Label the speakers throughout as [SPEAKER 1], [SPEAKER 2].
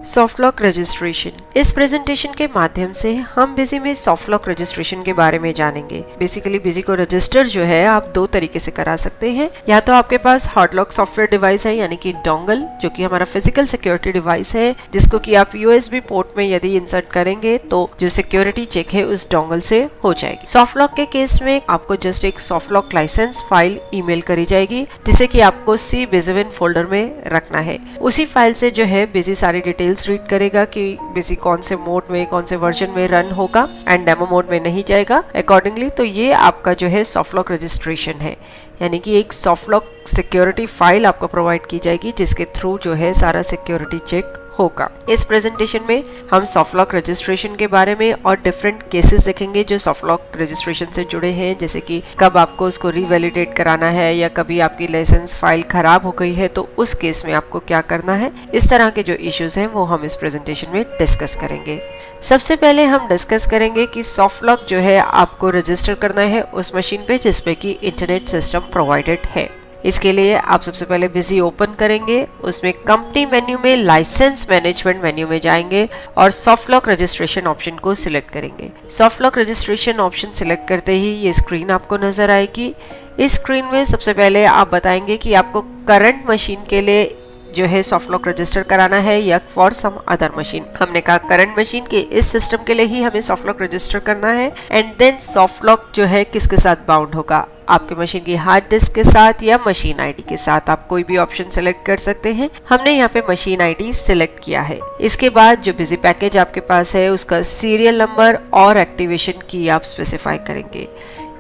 [SPEAKER 1] Soft lock registration. इस presentation के माध्यम से हम बिजी में सॉफ्ट लॉक रजिस्ट्रेशन के बारे में जानेंगे। बेसिकली बिजी को रजिस्टर जो है आप दो तरीके से करा सकते हैं। या तो आपके पास हार्ड लॉक सॉफ्टवेयर डिवाइस है यानी कि डोंगल, जो कि हमारा फिजिकल सिक्योरिटी डिवाइस है, जिसको कि आप यूएसबी पोर्ट में यदि इंसर्ट करेंगे तो जो सिक्योरिटी चेक है उस डोंगल से हो जाएगी। सॉफ्ट लॉक के केस में आपको जस्ट एक soft lock licence file email करी जाएगी, जिसे कि आपको सी बिजविन फोल्डर में रखना है। उसी फाइल से जो है बिजी सारी डिटेल्स रीड करेगा कि बिजी कौन से मोड में, कौन से वर्जन में रन होगा एंड डेमो मोड में नहीं जाएगा अकॉर्डिंगली। तो ये आपका जो है सॉफ्ट लॉक रजिस्ट्रेशन है, यानी कि एक सॉफ्ट लॉक सिक्योरिटी फाइल आपको प्रोवाइड की जाएगी जिसके थ्रू जो है सारा सिक्योरिटी चेक होगा। इस प्रेजेंटेशन में हम सॉफ्ट लॉक रजिस्ट्रेशन के बारे में और डिफरेंट केसेस देखेंगे जो सॉफ्ट लॉक रजिस्ट्रेशन से जुड़े हैं, जैसे कि कब आपको उसको रीवैलिडेट कराना है या कभी आपकी लाइसेंस फाइल खराब हो गई है तो उस केस में आपको क्या करना है। इस तरह के जो इश्यूज हैं वो हम इस प्रेजेंटेशन में डिस्कस करेंगे। सबसे पहले हम डिस्कस करेंगे कि सॉफ्ट लॉक जो है आपको रजिस्टर करना है उस मशीन पे जिसपे कि इंटरनेट सिस्टम प्रोवाइडेड है। इसके लिए आप सबसे पहले बिजी ओपन करेंगे, उसमें कंपनी मेन्यू में लाइसेंस मैनेजमेंट मेन्यू में जाएंगे और सॉफ्ट लॉक रजिस्ट्रेशन ऑप्शन को सिलेक्ट करेंगे। Soft lock registration option select करते ही ये स्क्रीन आपको नजर आएगी। इस स्क्रीन में सबसे पहले आप बताएंगे कि आपको करंट मशीन के लिए जो है सॉफ्ट लॉक रजिस्टर कराना है या फॉर सम अदर मशीन। हमने कहा करंट मशीन के इस सिस्टम के लिए ही हमें सॉफ्ट लॉक रजिस्टर करना है। एंड देन सॉफ्ट लॉक जो है किसके साथ बाउंड होगा, आपके मशीन की हार्ड डिस्क के साथ या मशीन आईडी के साथ। आप कोई भी ऑप्शन सेलेक्ट कर सकते हैं। हमने यहाँ पे मशीन आईडी सिलेक्ट किया है। इसके बाद जो बिजी पैकेज आपके पास है उसका सीरियल नंबर और एक्टिवेशन की आप स्पेसिफाई करेंगे।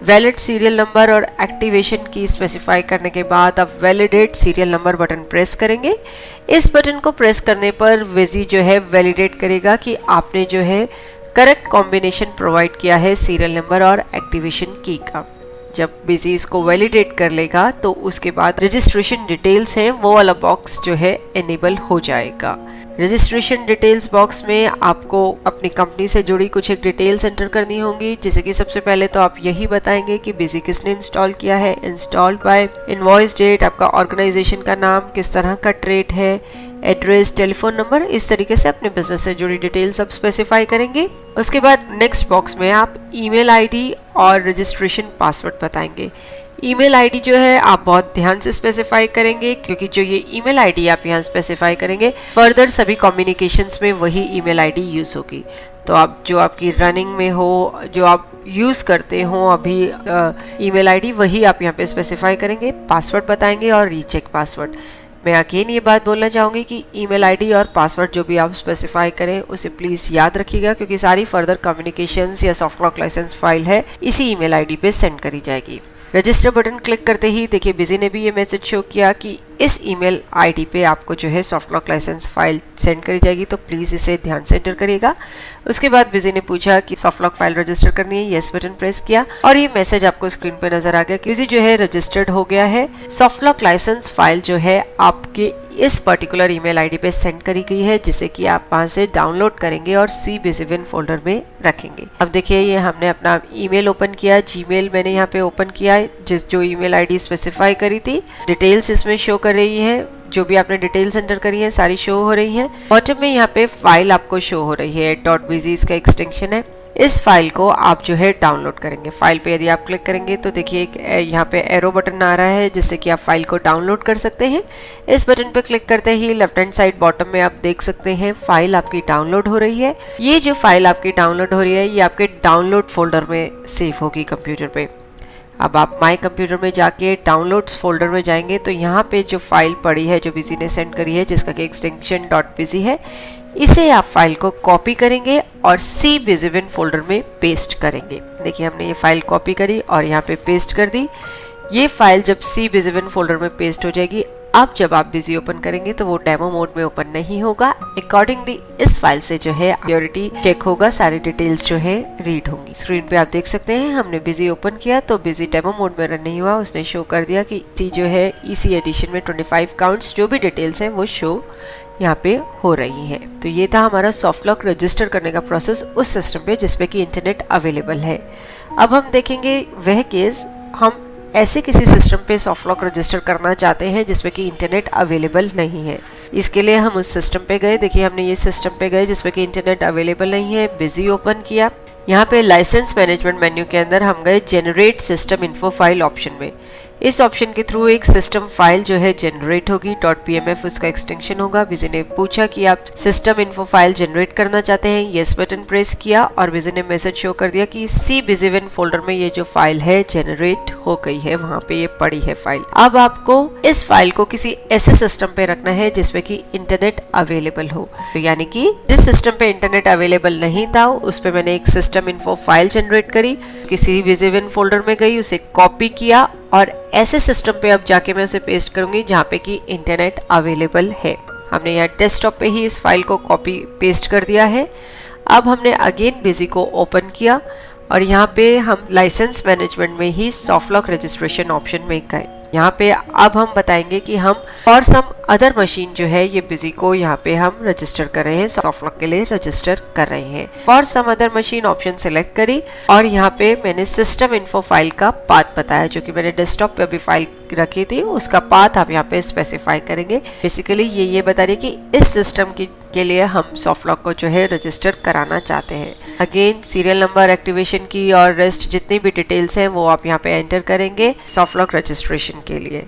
[SPEAKER 1] वैलिड सीरियल नंबर और एक्टिवेशन की स्पेसिफाई करने के बाद आप validate serial number button press करेंगे। इस बटन को प्रेस करने पर बिजी जो है वैलिडेट करेगा कि आपने जो है करेक्ट कॉम्बिनेशन प्रोवाइड किया है सीरियल नंबर और एक्टिवेशन की का। जब बिजी इसको वैलिडेट कर लेगा तो उसके बाद रजिस्ट्रेशन डिटेल्स हैं वो वाला बॉक्स जो है एनेबल हो जाएगा। रजिस्ट्रेशन डिटेल्स बॉक्स में आपको अपनी कंपनी से जुड़ी कुछ एक डिटेल्स एंटर करनी होंगी, जैसे कि सबसे पहले तो आप यही बताएंगे कि बिजी किसने इंस्टॉल किया है, इंस्टॉल्ड बाय, इनवॉइस डेट, आपका ऑर्गेनाइजेशन का नाम, किस तरह का ट्रेड है, एड्रेस, टेलीफोन नंबर, इस तरीके से अपने बिजनेस से जुड़ी डिटेल्स आप स्पेसिफाई करेंगे। उसके बाद नेक्स्ट बॉक्स में आप ईमेल आईडी और रजिस्ट्रेशन पासवर्ड बताएंगे। ईमेल आईडी जो है आप बहुत ध्यान से स्पेसिफाई करेंगे, क्योंकि जो ये ईमेल आईडी आप यहाँ स्पेसिफाई करेंगे फर्दर सभी कम्युनिकेशंस में वही ईमेल आईडी यूज होगी। तो आप जो आपकी रनिंग में हो, जो आप यूज करते हो अभी ईमेल आईडी, वही आप यहाँ पे स्पेसिफाई करेंगे। पासवर्ड बताएंगे और रीचेक पासवर्ड। मैं अगेन ये बात बोलना चाहूँगी कि ईमेल आईडी और पासवर्ड जो भी आप स्पेसिफाई करें उसे प्लीज़ याद रखिएगा, क्योंकि सारी फर्दर कम्युनिकेशंस या सॉफ्ट लॉक लाइसेंस फाइल है इसी ईमेल आईडी पे सेंड करी जाएगी। रजिस्टर बटन क्लिक करते ही देखिए बिजी ने भी ये मैसेज शो किया कि इस ईमेल आईडी पे आपको जो है soft lock licence file send करी जाएगी, तो प्लीज़ इसे ध्यान से एंटर करिएगा। उसके बाद बिजी ने पूछा कि सॉफ्ट लॉक फाइल रजिस्टर करनी है, यस बटन प्रेस किया और ये मैसेज आपको स्क्रीन पे नजर आ गया कि बिजी जो है रजिस्टर्ड हो गया है। सॉफ्ट लॉक लाइसेंस फाइल जो है आपके इस पर्टिकुलर ईमेल आईडी पे सेंड करी गई है, जिसे कि आप वहां से डाउनलोड करेंगे और सी बिजविन फोल्डर में रखेंगे। अब देखिए ये हमने अपना ईमेल ओपन किया, जीमेल मैंने यहाँ पे ओपन किया है, जो ईमेल आईडी स्पेसिफाई करी थी। डिटेल्स इसमें शो कर रही है, जो भी आपने डिटेल्स एंटर करी है सारी शो हो रही है। बॉटम में यहाँ पे फाइल आपको शो हो रही है, .bz इसका एक्सटेंशन है। इस फाइल को आप जो है डाउनलोड करेंगे। फाइल पे यदि आप क्लिक करेंगे तो देखिए एक यहाँ पे एरो बटन आ रहा है, जिससे कि आप फाइल को डाउनलोड कर सकते हैं। इस बटन पे क्लिक करते ही लेफ्ट हैंड साइड बॉटम में आप देख सकते हैं फाइल आपकी डाउनलोड हो रही है। ये जो फाइल आपकी डाउनलोड हो रही है ये आपके डाउनलोड फोल्डर में सेव होगी कंप्यूटर पे। अब आप माई कंप्यूटर में जाके डाउनलोड्स फोल्डर में जाएंगे तो यहाँ पे जो फाइल पड़ी है जो बिजी ने सेंड करी है, जिसका कि एक्सटेंशन .bz है, इसे आप फाइल को कॉपी करेंगे और सी बिजविन फोल्डर में पेस्ट करेंगे। देखिए हमने ये फाइल कॉपी करी और यहाँ पे पेस्ट कर दी। ये फाइल जब सी बिजविन फोल्डर में पेस्ट हो जाएगी, अब जब आप बिजी ओपन करेंगे तो वो डेमो मोड में ओपन नहीं होगा। अकॉर्डिंगली इस फाइल से जो है सिक्योरिटी चेक होगा, सारी डिटेल्स जो है रीड होंगी। स्क्रीन पे आप देख सकते हैं हमने बिजी ओपन किया तो बिजी डेमो मोड में रन नहीं हुआ, उसने शो कर दिया कि सी जो है इसी एडिशन में 25 काउंट्स जो भी डिटेल्स हैं वो शो यहाँ पे हो रही है। तो ये था हमारा सॉफ्ट लॉक रजिस्टर करने का प्रोसेस उस सिस्टम पे जिसपे कि इंटरनेट अवेलेबल है। अब हम देखेंगे वह केस हम ऐसे किसी सिस्टम पे सॉफ्ट लॉक रजिस्टर करना चाहते हैं जिसपे कि इंटरनेट अवेलेबल नहीं है। इसके लिए हम उस सिस्टम पे गए। देखिए हमने ये सिस्टम पे गए जिसपे कि इंटरनेट अवेलेबल नहीं है, बिजी ओपन किया। यहाँ पे लाइसेंस मैनेजमेंट मेन्यू के अंदर हम गए generate system info file option में। इस ऑप्शन के थ्रू एक सिस्टम फाइल जो है जनरेट होगी, .pmf उसका एक्सटेंशन होगा। बिजी ने पूछा कि आप सिस्टम इन्फो फाइल जनरेट करना चाहते हैं, यस बटन प्रेस किया और बिजी ने मैसेज शो कर दिया कि सी बिजीविन फोल्डर में ये जो फाइल है जनरेट हो गई है, वहां पे ये पड़ी है फाइल। अब आपको इस फाइल को किसी ऐसे सिस्टम पे रखना है जिसपे कि इंटरनेट अवेलेबल हो। तो यानी कि जिस सिस्टम पे इंटरनेट अवेलेबल नहीं था उस पे मैंने एक सिस्टम इन्फो फाइल जनरेट करी, किसी बिजीविन फोल्डर में गई, उसे कॉपी किया और ऐसे सिस्टम पे अब जाके मैं उसे पेस्ट करूंगी जहाँ पे कि इंटरनेट अवेलेबल है। हमने यहाँ डेस्कटॉप पे ही इस फाइल को कॉपी पेस्ट कर दिया है। अब हमने अगेन बिजी को ओपन किया और यहाँ पे हम लाइसेंस मैनेजमेंट में ही सॉफ्ट लॉक रजिस्ट्रेशन ऑप्शन में गए। यहाँ पे अब हम बताएंगे कि हम और सम अदर मशीन जो है ये बिजी को यहाँ पे हम रजिस्टर कर रहे हैं, सॉफ्ट लॉक के लिए रजिस्टर कर रहे हैं। और some other machine option select करी और यहाँ पे मैंने सिस्टम इन्फो फाइल का पाथ बताया, जो कि मैंने डेस्कटॉप पे अभी फाइल रखी थी उसका पाथ आप यहाँ पे स्पेसिफाई करेंगे। बेसिकली ये बता रही है कि इस सिस्टम के लिए हम सॉफ्ट लॉक को जो है रजिस्टर कराना चाहते हैं। अगेन सीरियल नंबर, एक्टिवेशन की और रेस्ट जितनी भी डिटेल्स हैं वो आप यहाँ पे एंटर करेंगे सॉफ्ट लॉक रजिस्ट्रेशन के लिए।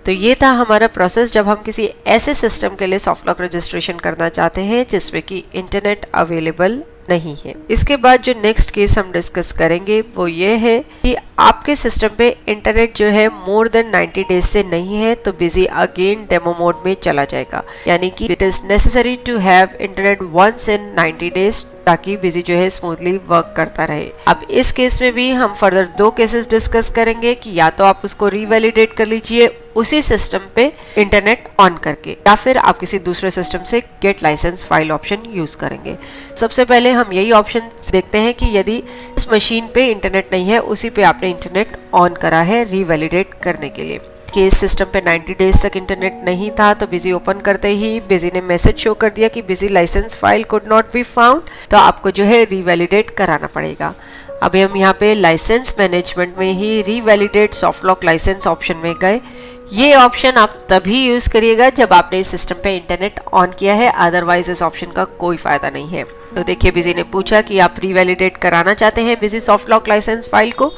[SPEAKER 1] तो ये था हमारा प्रोसेस जब हम किसी ऐसे सिस्टम के लिए सॉफ्ट लॉक रजिस्ट्रेशन करना चाहते हैं जिसमें कि इंटरनेट अवेलेबल नहीं है। इसके बाद जो नेक्स्ट केस हम डिस्कस करेंगे वो ये है कि आपके सिस्टम पे इंटरनेट जो है मोर देन 90 डेज से नहीं है तो बिजी अगेन डेमो मोड में चला जाएगा। यानी कि it is necessary to have internet once in 90 days ताकि बिजी जो है स्मूथली वर्क करता रहे। अब इस केस में भी हम फर्दर दो केसेस डिस्कस करेंगे कि या तो आप उसको रीवैलिडेट कर लीजिए उसी सिस्टम पे इंटरनेट ऑन करके, या फिर आप किसी दूसरे सिस्टम से get licence file option use करेंगे। सबसे पहले हम यही ऑप्शन देखते हैं कि यदि इस मशीन पे इंटरनेट नहीं है उसी पे आपने इंटरनेट ऑन करा है रीवैलिडेट करने के लिए। केस सिस्टम पे 90 डेज तक इंटरनेट नहीं था तो बिजी ओपन करते ही बिजी ने मैसेज शो कर दिया कि Busy licence file could not be found, तो आपको जो है रीवैलिडेट कराना पड़ेगा। अभी हम यहाँ पे लाइसेंस मैनेजमेंट में ही रीवैलिडेट सॉफ्ट लॉक लाइसेंस ऑप्शन में गए। ये ऑप्शन आप तभी यूज करिएगा जब आपने इस सिस्टम पे इंटरनेट ऑन किया है, अदरवाइज इस ऑप्शन का कोई फायदा नहीं है। तो देखिए बिजी ने पूछा कि आप रीवैलिडेट कराना चाहते हैं Busy soft lock licence file को,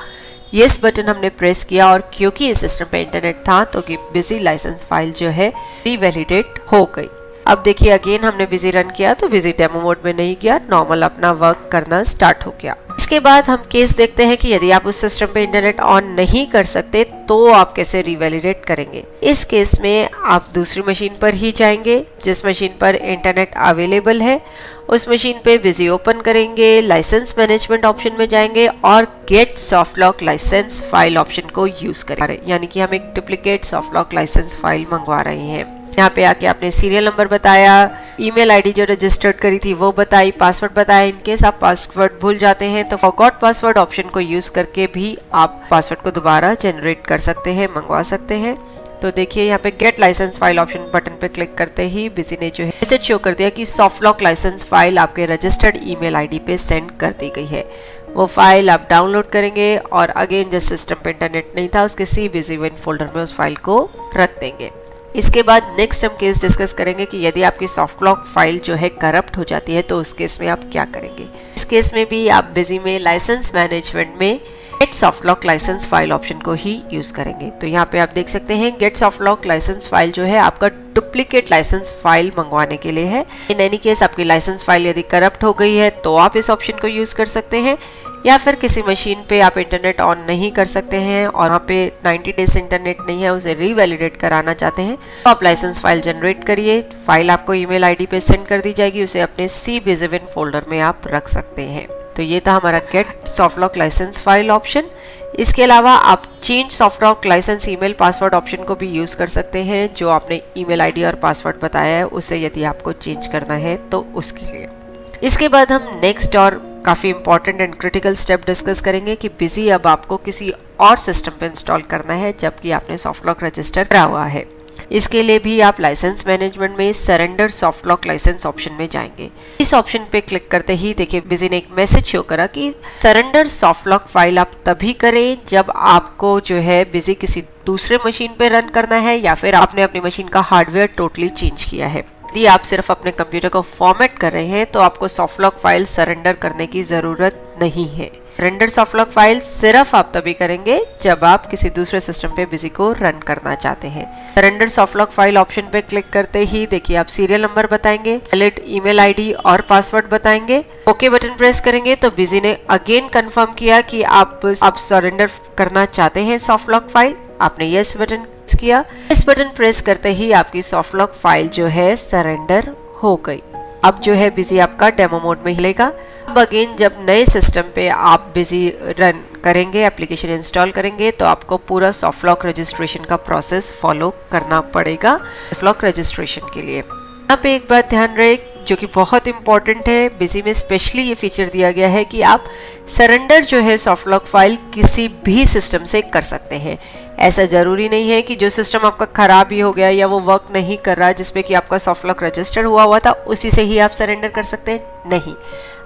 [SPEAKER 1] यस बटन हमने प्रेस किया और क्योंकि इस सिस्टम पे इंटरनेट था तो कि बिजी लाइसेंस फाइल जो है रीवैलिडेट हो गई। अब देखिए अगेन हमने बिजी रन किया तो बिजी डेमो मोड में नहीं गया, नॉर्मल अपना वर्क करना स्टार्ट हो गया। इसके बाद हम केस देखते हैं कि यदि आप उस सिस्टम पे इंटरनेट ऑन नहीं कर सकते तो आप कैसे रीवैलिडेट करेंगे। इस केस में आप दूसरी मशीन पर ही जाएंगे जिस मशीन पर इंटरनेट अवेलेबल है, उस मशीन पे बिजी ओपन करेंगे, लाइसेंस मैनेजमेंट ऑप्शन में जाएंगे और get soft lock licence file option को यूज करेंगे। यानी कि हम एक duplicate soft lock licence file मंगवा रहे हैं। यहाँ पे आके आपने सीरियल नंबर बताया, ईमेल आईडी जो रजिस्टर्ड करी थी वो बताई, पासवर्ड बताया। इनकेस आप पासवर्ड भूल जाते हैं तो फॉरगॉट पासवर्ड ऑप्शन को यूज करके भी आप पासवर्ड को दोबारा जनरेट कर सकते हैं, मंगवा सकते हैं। तो देखिए यहाँ पे get licence file option button पे क्लिक करते ही बिजी ने जो है मैसेज शो कर दिया कि सॉफ्ट लॉक लाइसेंस फाइल आपके रजिस्टर्ड ईमेल आईडी पे सेंड कर दी गई है। वो फाइल आप डाउनलोड करेंगे और अगेन जिस सिस्टम पे इंटरनेट नहीं था उसके सी बिजी विन फोल्डर में उस फाइल को रख देंगे। इसके बाद नेक्स्ट हम केस डिस्कस करेंगे कि यदि आपकी सॉफ्ट लॉक फाइल जो है करप्ट हो जाती है तो उस केस में आप क्या करेंगे। इस केस में भी आप बिजी में लाइसेंस मैनेजमेंट में get soft lock licence file option को ही यूज करेंगे। तो यहाँ पे आप देख सकते हैं get soft lock licence file जो है आपका डुप्लीकेट लाइसेंस फाइल मंगवाने के लिए है। इन एनी केस आपकी लाइसेंस फाइल यदि करप्ट हो गई है तो आप इस ऑप्शन को यूज कर सकते हैं, या फिर किसी मशीन पे आप इंटरनेट ऑन नहीं कर सकते हैं और वहाँ पे 90 डेज इंटरनेट नहीं है, उसे रीवैलिडेट कराना चाहते हैं तो आप लाइसेंस फाइल जनरेट करिए। फाइल आपको ईमेल आईडी पे सेंड कर दी जाएगी, उसे अपने सी बिजीविन फोल्डर में आप रख सकते हैं। तो ये था हमारा get soft lock licence file option. इसके अलावा आप change soft lock licence email password option को भी यूज कर सकते हैं। जो आपने ईमेल आईडी और पासवर्ड बताया है उसे यदि आपको चेंज करना है तो उसके लिए। इसके बाद हम नेक्स्ट और काफ़ी important and critical step discuss करेंगे कि बिजी अब आपको किसी और सिस्टम पे इंस्टॉल करना है जबकि आपने सॉफ्ट लॉक रजिस्टर करा हुआ है। इसके लिए भी आप लाइसेंस मैनेजमेंट में surrender soft lock licence option में जाएंगे। इस ऑप्शन पे क्लिक करते ही देखिए बिजी ने एक मैसेज शो करा कि सरेंडर सॉफ्ट लॉक फाइल आप तभी करें जब आपको जो है बिजी किसी दूसरे मशीन पे रन करना है या फिर आपने अपनी मशीन का हार्डवेयर टोटली चेंज किया है। यदि आप सिर्फ अपने कंप्यूटर को फॉर्मेट कर रहे हैं तो आपको सॉफ्ट लॉक फाइल सरेंडर करने की जरूरत नहीं है। सरेंडर सॉफ्ट लॉक फाइल सिर्फ आप तभी करेंगे जब आप किसी दूसरे सिस्टम पे बिजी को रन करना चाहते हैं। Surrender soft lock file option पे क्लिक करते ही देखिए आप सीरियल नंबर बताएंगे, वैलिड ईमेल आईडी और पासवर्ड बताएंगे। ओके बटन प्रेस करेंगे तो बिजी ने अगेन कंफर्म किया कि आप सरेंडर करना चाहते हैं सॉफ्ट लॉक फाइल। आपने यस बटन किया। इस बटन प्रेस करते ही आपकी सॉफ्ट लॉक फाइल जो है सरेंडर हो गई। अब जो है बिजी आपका डेमो मोड में हिलेगा। अब अगेन जब नए सिस्टम पे आप बिजी रन करेंगे, एप्लीकेशन इंस्टॉल करेंगे, तो आपको पूरा सॉफ्ट लॉक रजिस्ट्रेशन का प्रोसेस फॉलो करना पड़ेगा सॉफ्ट लॉक रजिस्ट्रेशन के लिए। यहाँ पे एक बात ध्यान रहे जो कि बहुत इंपॉर्टेंट है, बिजी में स्पेशली ये फीचर दिया गया है कि आप सरेंडर जो है सॉफ्ट लॉक फाइल किसी भी सिस्टम से कर सकते हैं। ऐसा जरूरी नहीं है कि जो सिस्टम आपका खराब ही हो गया या वो वर्क नहीं कर रहा जिसपे कि आपका सॉफ्ट लॉक रजिस्टर हुआ था उसी से ही आप सरेंडर कर सकते हैं। नहीं,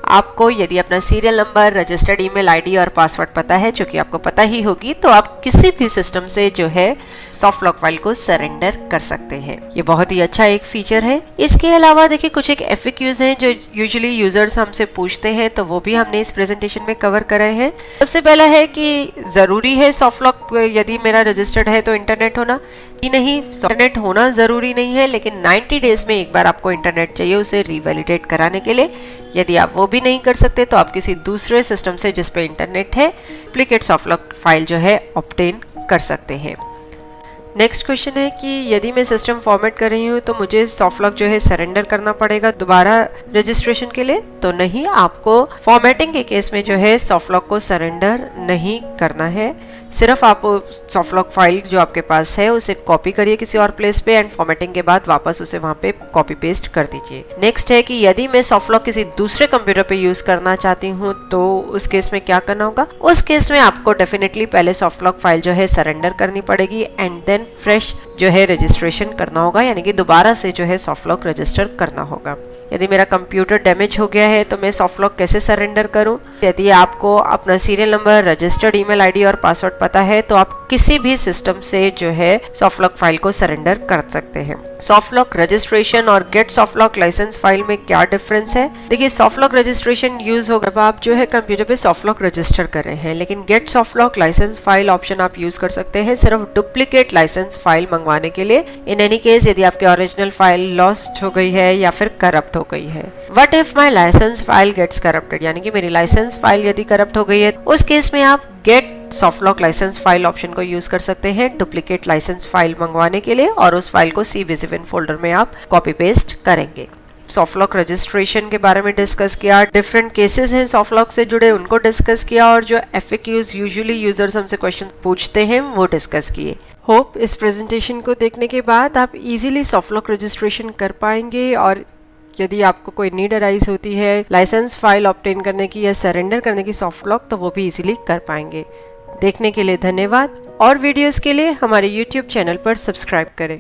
[SPEAKER 1] आपको यदि अपना serial number, registered email ID और पासवर्ड पता है, जो कि आपको पता ही होगी, तो आप किसी भी सिस्टम से जो है सॉफ्ट लॉक फाइल को सरेंडर कर सकते हैं। ये बहुत ही अच्छा एक फीचर है। इसके अलावा देखिए कुछ एक FAQs हैं जो यूजुअली यूजर्स हमसे पूछते हैं, तो वो भी हमने इस प्रेजेंटेशन में कवर करे हैं। सबसे पहला है कि जरूरी है सॉफ्ट लॉक यदि मेरा रजिस्टर्ड है तो इंटरनेट होना ही नहीं। इंटरनेट होना जरूरी नहीं है, लेकिन 90 डेज में एक बार आपको इंटरनेट चाहिए उसे रीवैलिडेट कराने के लिए। यदि आप वो भी नहीं कर सकते तो आप किसी दूसरे सिस्टम से जिस पे इंटरनेट है डुप्लीकेट सॉफ्ट लॉक फाइल जो है ऑब्टेन कर सकते हैं। नेक्स्ट क्वेश्चन है कि यदि मैं सिस्टम फॉर्मेट कर रही हूँ तो मुझे सॉफ्ट लॉक जो है सरेंडर करना पड़ेगा दोबारा रजिस्ट्रेशन के लिए? तो नहीं, आपको फॉर्मेटिंग के केस में जो है सॉफ्ट लॉक को सरेंडर नहीं करना है। सिर्फ आप सॉफ्ट लॉक फाइल जो आपके पास है उसे कॉपी करिए किसी और प्लेस पे एंड फॉर्मेटिंग के बाद वापस उसे वहां पे कॉपी पेस्ट कर दीजिए। नेक्स्ट है कि यदि मैं सॉफ्ट लॉक किसी दूसरे कंप्यूटर पे यूज करना चाहती हूँ तो उस केस में क्या करना होगा? उस केस में आपको डेफिनेटली पहले सॉफ्ट लॉक फाइल जो है सरेंडर करनी पड़ेगी एंड देन फ्रेश जो है रजिस्ट्रेशन करना होगा, यानी कि दोबारा से जो है सॉफ्ट लॉक रजिस्टर करना होगा। यदि मेरा कंप्यूटर डैमेज हो गया है तो मैं सॉफ्ट लॉक कैसे सरेंडर करूं? यदि आपको अपना serial number, registered email ID और पासवर्ड पता है तो आप किसी भी सिस्टम से जो है सॉफ्ट लॉक फाइल को सरेंडर कर सकते हैं। सॉफ्ट लॉक रजिस्ट्रेशन और get soft lock licence file में क्या डिफरेंस है? देखिए, सॉफ्ट लॉक रजिस्ट्रेशन यूज होगा जब आप जो है कंप्यूटर पे सॉफ्ट लॉक रजिस्टर कर रहे हैं, लेकिन get soft lock licence file option आप यूज कर सकते हैं सिर्फ डुप्लीकेट लाइसेंस फाइल मंगवाने के लिए। इन एनी केस यदि आपकी ओरिजिनल फाइल लॉस्ट हो गई है या फिर करप्ट हो गई है। What if my license file gets corrupted, यानी कि मेरी लाइसेंस फाइल यदि करप्ट हो गई है, उस केस में आप get soft lock licence file option को यूज कर सकते हैं डुप्लीकेट लाइसेंस फाइल मंगवाने के लिए और उस फाइल को CBZIN फोल्डर में आप कॉपी पेस्ट करेंगे। सॉफ्ट लॉक रजिस्ट्रेशन के बारे में डिस्कस किया, डिफरेंट केसेस हैं सॉफ्ट लॉक से जुड़े उनको डिस्कस किया और जो FAQs यूजुअली यूजर्स हमसे क्वेश्चन पूछते हैं वो डिस्कस किए। होप इस प्रेजेंटेशन को देखने के बाद आप इजीली सॉफ्ट लॉक रजिस्ट्रेशन कर पाएंगे और यदि आपको कोई नीड अराइज होती है लाइसेंस फाइल ऑब्टेन करने की या सरेंडर करने की सॉफ्ट लॉक, तो वो भी इजीली कर पाएंगे। देखने के लिए धन्यवाद और वीडियोस के लिए हमारे YouTube चैनल पर सब्सक्राइब करें।